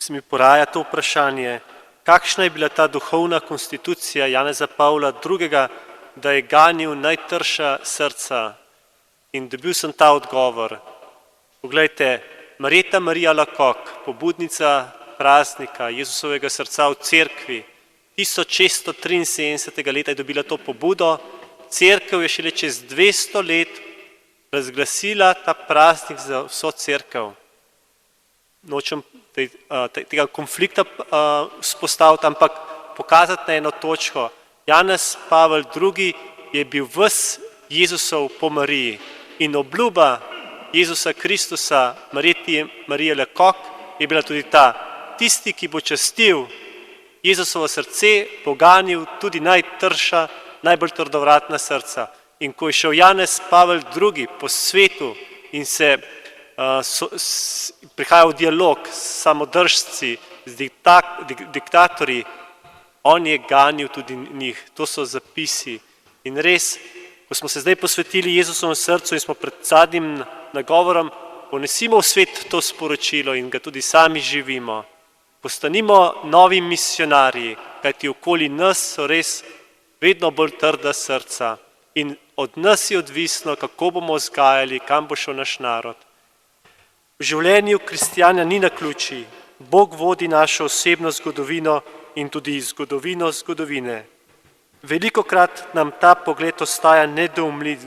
se mi poraja to vprašanje, kakšna je bila ta duhovna konstitucija Janeza Pavla II., da je ganil najtrša srca. In dobil sem ta odgovor. Poglejte, Marjeta Marija Lakok, pobudnica praznika Jezusovega srca v cerkvi, 1673. leta je dobila to pobudo, cerkev je šele čez 200 let razglasila ta praznik za vso cerkev. Nočem tega konflikta spostaviti, ampak pokazati na eno točko. Janez Pavel II. Je bil ves Jezusov po Mariji in obljuba Jezusa Kristusa, Marije Lakok, je bila tudi ta. Tisti, ki bo častil Jezusovo srce, bo ganil tudi najtrša, najbolj trdovratna srca. In ko je šel Janez Pavel II. Po svetu in se prihajal v dialog s samodržci, z diktatorji, on je ganil tudi njih. To so zapisi. In res, ko smo se zdaj posvetili Jezusovemu srcu in smo pred zadnjim nagovorom, ponesimo v svet to sporočilo in ga tudi sami živimo. Postanimo novi misionarji, kajti okoli nas so res vedno bolj trda srca in od nas je odvisno, kako bomo vzgajali, kam bo šel naš narod. V življenju kristjana ni naključij. Bog vodi našo osebno zgodovino in tudi zgodovino zgodovine. Velikokrat nam ta pogled ostaja nedoumljiv,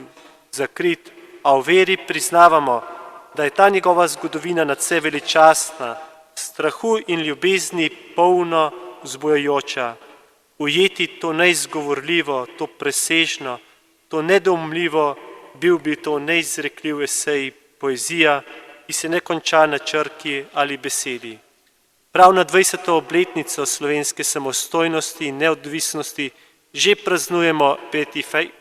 zakrit, a v veri priznavamo, da je ta njegova zgodovina nadvse veličastna, strahu in ljubezni polno vzbujajoča. Ujeti to neizgovorljivo, to presežno, to nedoumljivo, bil bi to neizrekljiv esej, poezija, ki se ne konča na črki ali besedi. Prav na 20. obletnico slovenske samostojnosti in neodvisnosti že praznujemo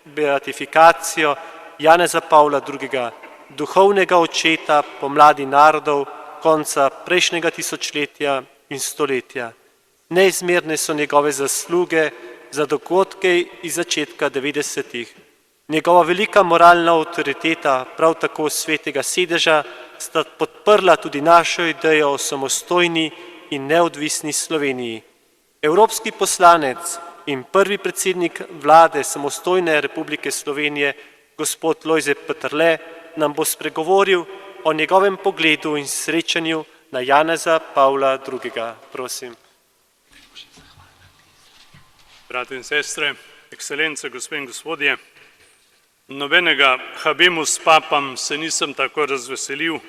beatifikacijo Janeza Pavla II., duhovnega očeta pomladi narodov konca prejšnjega tisočletja in stoletja. Neizmerne so njegove zasluge za dogodke iz začetka 90-ih. Njegova velika moralna avtoriteta, prav tako svetega sedeža, sta podprla tudi našo idejo o samostojni in neodvisni Sloveniji. Evropski poslanec in prvi predsednik vlade samostojne Republike Slovenije, gospod Lojze Peterle, nam bo spregovoril o njegovem pogledu in srečanju na Janeza Pavla II. Prosim. Brate in sestre, ekscelence, gospe in gospodje, nobenega habemus papam se nisem tako razveselil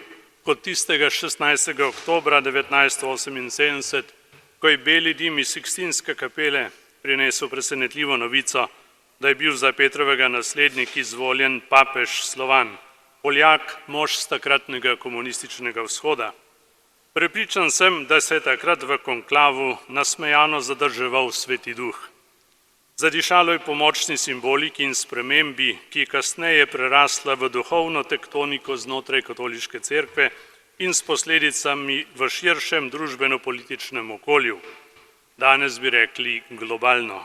kot tistega 16. oktobra 1978, ko je beli dim iz Sikstinske kapele prinesel presenetljivo novico, da je bil za Petrovega naslednik izvoljen papež Slovan, Poljak, mož z takratnega komunističnega vzhoda. Prepričan sem, da se je takrat v konklavu nasmejano zadrževal Sveti duh. Zadišalo je po močni simboliki in spremembi, ki je kasneje prerasla v duhovno tektoniko znotraj katoliške cerkve in s posledicami v širšem družbeno-političnem okolju. Danes bi rekli globalno.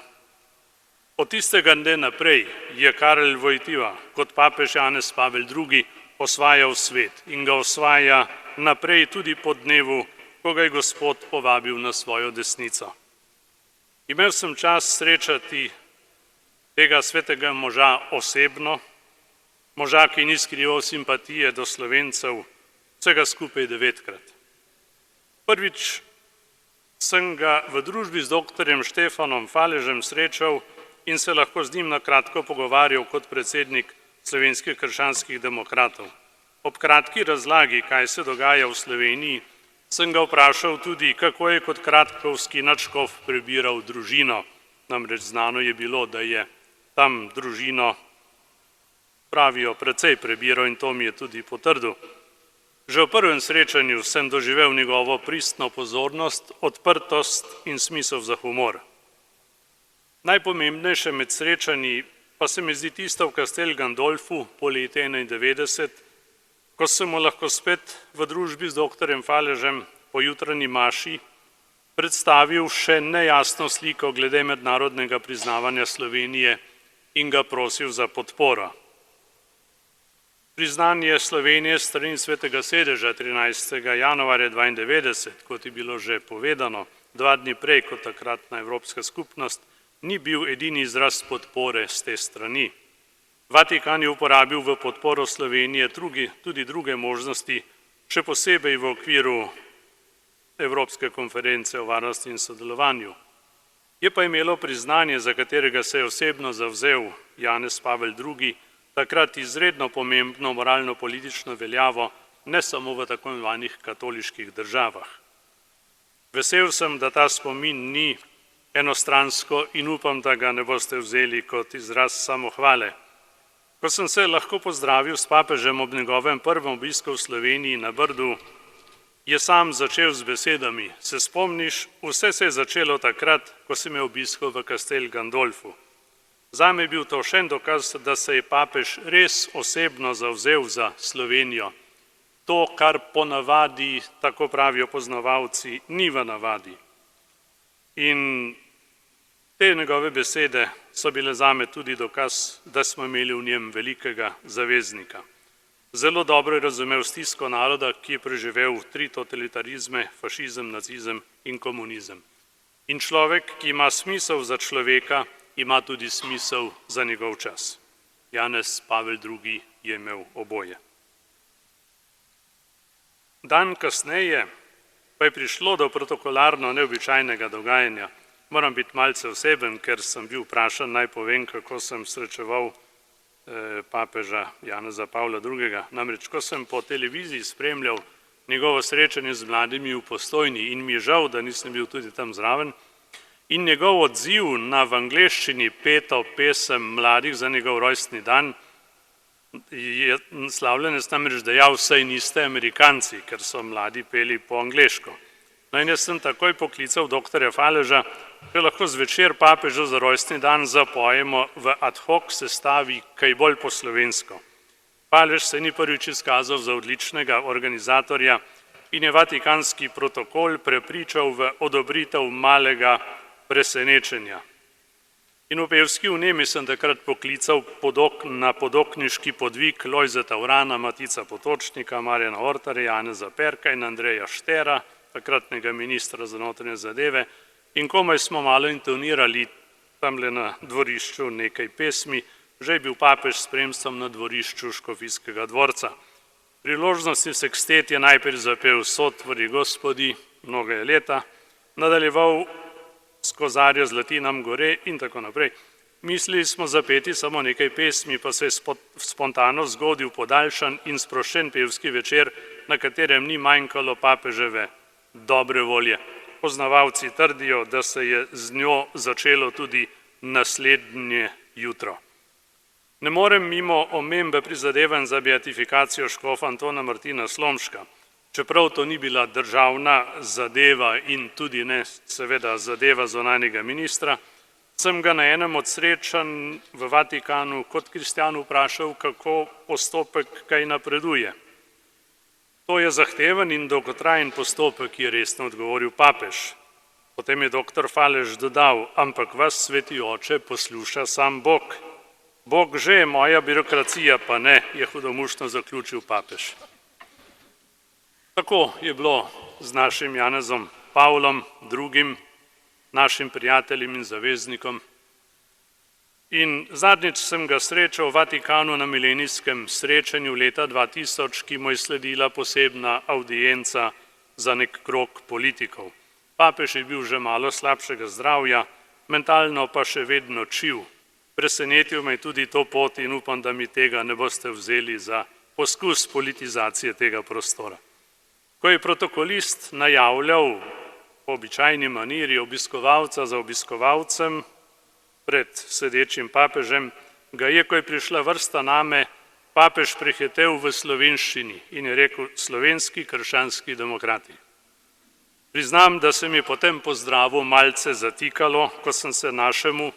Od tistega dne naprej je Karel Wojtyła kot papež Janez Pavel II. Osvajal svet in ga osvaja naprej tudi po dnevu, ko ga je Gospod povabil na svojo desnico. Imel sem čas srečati tega svetega moža osebno, moža, ki ni skrival simpatije do Slovencev, vsega skupaj 9-krat. Prvič sem ga v družbi z doktorjem Štefanom Faležem srečal in se lahko z njim na kratko pogovarjal kot predsednik Slovenskih krščanskih demokratov. Ob kratki razlagi, kaj se dogaja v Sloveniji, sem ga vprašal tudi, kako je kot kratkovski nadškof prebiral družino. Namreč znano je bilo, da je tam družino, pravijo, precej prebiral in to mi je tudi potrdil. Že v prvem srečanju sem doživel njegovo pristno pozornost, odprtost in smisel za humor. Najpomembnejše med srečanji pa se mi zdi tisto v Castel Gandolfu poleti 1991, ko sem mu lahko spet v družbi z doktorjem Faležem po jutranji maši predstavil še nejasno sliko glede mednarodnega priznavanja Slovenije in ga prosil za podporo. Priznanje Slovenije strani Svetega sedeža 13. januarja 1992, kot je bilo že povedano, 2 dni prej kot takratna Evropska skupnost, ni bil edini izraz podpore z te strani. Vatikan je uporabil v podporo Slovenije tudi druge možnosti, še posebej v okviru Evropske konference o varnosti in sodelovanju. Je pa imelo priznanje, za katerega se je osebno zavzel Janez Pavel II, takrat izredno pomembno moralno-politično veljavo, ne samo v tako imenovanih katoliških državah. Vesel sem, da ta spomin ni enostransko in upam, da ga ne boste vzeli kot izraz samohvale. Ko sem se lahko pozdravil s papežem ob njegovem prvem obisku v Sloveniji na Brdu, je sam začel z besedami: "Se spomniš, vse se je začelo takrat, ko si me obiskal v Castel Gandolfu." Zame je bil to še en dokaz, da se je papež res osebno zavzel za Slovenijo. To, kar ponavadi, tako pravijo poznavalci, ni v navadi. In te njegove besede so bile zame tudi dokaz, da smo imeli v njem velikega zaveznika. Zelo dobro je razumel stisko naroda, ki je preživel 3 totalitarizme, fašizem, nacizem in komunizem. In človek, ki ima smisel za človeka, ima tudi smisel za njegov čas. Janez Pavel II. Je imel oboje. Dan kasneje pa je prišlo do protokolarno neobičajnega dogajanja. Moram biti malce oseben, ker sem bil vprašan, naj povem, kako sem srečeval papeža Janeza Pavla II. Namreč, ko sem po televiziji spremljal njegovo srečanje z mladimi v Postojni in mi je žal, da nisem bil tudi tam zraven, in njegov odziv na v angleščini peto pesem mladih za njegov rojstni dan, je slavljenec namreč dejal: "Saj niste Amerikanci, ker so mladi peli po angleško." No in jaz sem takoj poklical doktorja Faleža, če lahko zvečer papežu za rojstni dan zapojemo v ad hoc sestavi kaj bolj po slovensko. Falež se ni prvič izkazal za odličnega organizatorja in je vatikanski protokol prepričal v odobritev malega presenečenja. In v pevski vnemi sem takrat poklical na podokniški podvig Lojzeta Urana, Matica Potočnika, Marjana Ortarja, Janeza Perka in Andreja Štera, takratnega ministra za notranje zadeve, in komaj smo malo intonirali tamle na dvorišču nekaj pesmi, že je bil papež s spremstvom na dvorišču Škofijskega dvorca. Priložnostni sekstet je najprej zapel Sotvori Gospodi, mnoga je leta, nadaljeval Skozarja zlati nam gore in tako naprej. Mislili smo zapeti samo nekaj pesmi, pa se je spontano zgodil podaljšan in sproščen pevski večer, na katerem ni manjkalo papeževe dobre volje. Poznavalci trdijo, da se je z njo začelo tudi naslednje jutro. Ne morem mimo omembe prizadevanj za beatifikacijo škofa Antona Martina Slomška. Čeprav to ni bila državna zadeva in tudi ne seveda zadeva zunanjega ministra, sem ga na enem od srečanj v Vatikanu kot kristjan vprašal, kako postopek kaj napreduje. To je zahteven in dolgotrajen postopek, je resno odgovoril papež. Potem je doktor Falež dodal: "Ampak vas, sveti oče, posluša sam Bog. Bog že, moja birokracija pa ne," je hudomušno zaključil papež. Tako je bilo z našim Janezom Pavlom II., našim prijateljem in zaveznikom. In zadnjič sem ga srečal v Vatikanu na milenijskem srečanju leta 2000, ki mu je sledila posebna avdienca za nek krog politikov. Papež je bil že malo slabšega zdravja, mentalno pa še vedno čiv. Presenetil me je tudi to pot in upam, da mi tega ne boste vzeli za poskus politizacije tega prostora. Ko je protokolist najavljal po običajni maniri obiskovalca za obiskovalcem pred sedečim papežem, ga je, ko je prišla vrsta name, papež prehitel v slovenščini in je rekel: "Slovenski krščanski demokrati." Priznam, da se mi je po tem pozdravu malce zatikalo, ko sem se našemu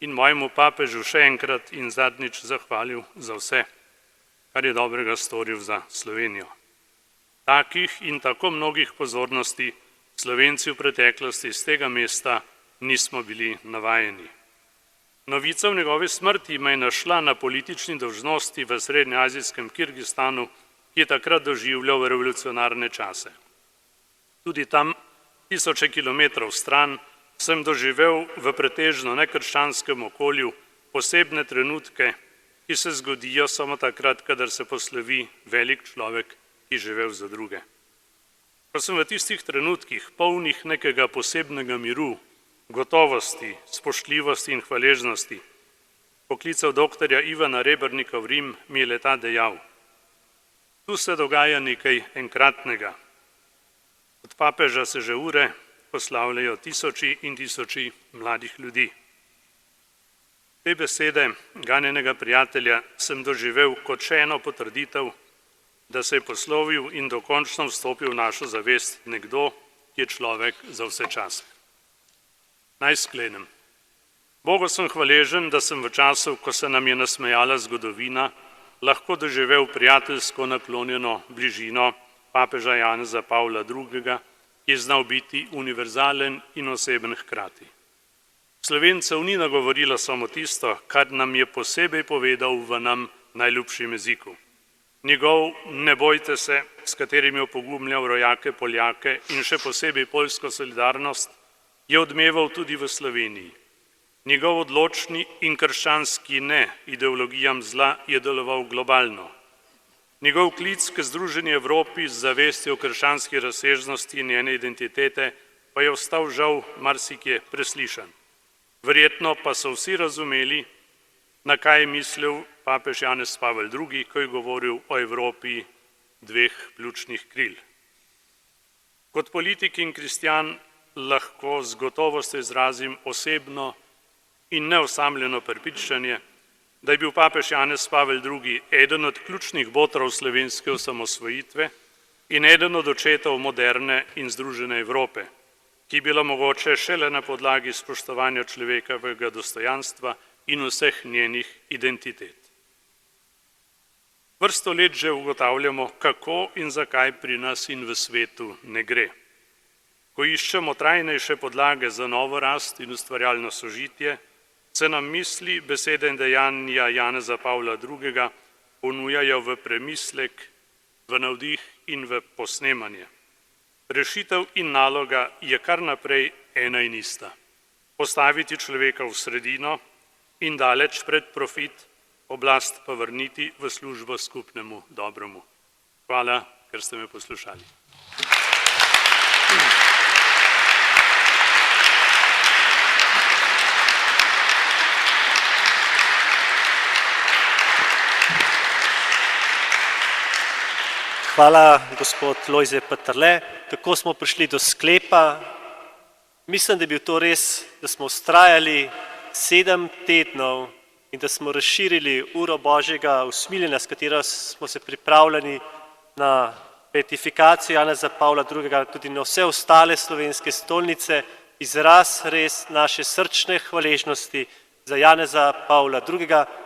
in mojemu papežu še enkrat in zadnjič zahvalil za vse, kar je dobrega storil za Slovenijo. Takih in tako mnogih pozornosti Slovenci v preteklosti iz tega mesta nismo bili navajeni. Novica o njegovi smrti me je našla na politični dolžnosti v srednjeazijskem Kirgistanu, ki je takrat doživljal revolucionarne čase. Tudi tam, tisoče kilometrov stran, sem doživel v pretežno nekrščanskem okolju posebne trenutke, ki se zgodijo samo takrat, kadar se poslovi velik človek, ki živel za druge. Ko sem v tistih trenutkih, polnih nekega posebnega miru, gotovosti, spoštljivosti in hvaležnosti, poklical doktorja Ivana Rebernika v Rim, mi je le-ta dejal: tu se dogaja nekaj enkratnega. Od papeža se že ure poslavljajo tisoči in tisoči mladih ljudi. Te besede ganjenega prijatelja sem doživel kot še eno potrditev, da se je poslovil in dokončno vstopil v našo zavest nekdo, ki je človek za vse čase. Naj sklenem. Bogu sem hvaležen, da sem v času, ko se nam je nasmejala zgodovina, lahko doživel prijateljsko naklonjeno bližino papeža Janeza Pavla II., ki je znal biti univerzalen in oseben hkrati. Slovencev ni nagovorilo samo tisto, kar nam je posebej povedal v nam najljubšem jeziku. Njegov ne bojte se, s katerim je opogumljal rojake Poljake in še posebej poljsko solidarnost, je odmeval tudi v Sloveniji. Njegov odločni in krščanski ne ideologijam zla je deloval globalno. Njegov klic k združeni Evropi z zavestjo o krščanski razsežnosti in njene identitete pa je ostal žal marsikje preslišan. Verjetno pa so vsi razumeli, na kaj je mislil papež Janez Pavel II., ko je govoril o Evropi dveh pljučnih kril. Kot politik in kristjan lahko z gotovostjo izrazim osebno in neosamljeno prepričanje, da je bil papež Janez Pavel II. Eden od ključnih botrov slovenske osamosvojitve in eden od očetov moderne in združene Evrope, ki je bila mogoče šele na podlagi spoštovanja človekovega dostojanstva in vseh njenih identitet. Vrsto let že ugotavljamo, kako in zakaj pri nas in v svetu ne gre. Ko iščemo trajnejše podlage za novo rast in ustvarjalno sožitje, se nam misli, besede in dejanja Janeza Pavla II. Ponujajo v premislek, v navdih in v posnemanje. Rešitev in naloga je kar naprej ena in ista. Postaviti človeka v sredino in daleč pred profit, oblast pa vrniti v službo skupnemu dobremu. Hvala, ker ste me poslušali. Hvala, gospod Lojze Peterle. Tako smo prišli do sklepa. Mislim, da je bil to res, da smo vztrajali 7 tednov in da smo razširili uro Božjega usmiljenja, s katero smo se pripravljeni na beatifikacijo Janeza Pavla II., tudi na vse ostale slovenske stolnice, izraz res naše srčne hvaležnosti za Janeza Pavla II.,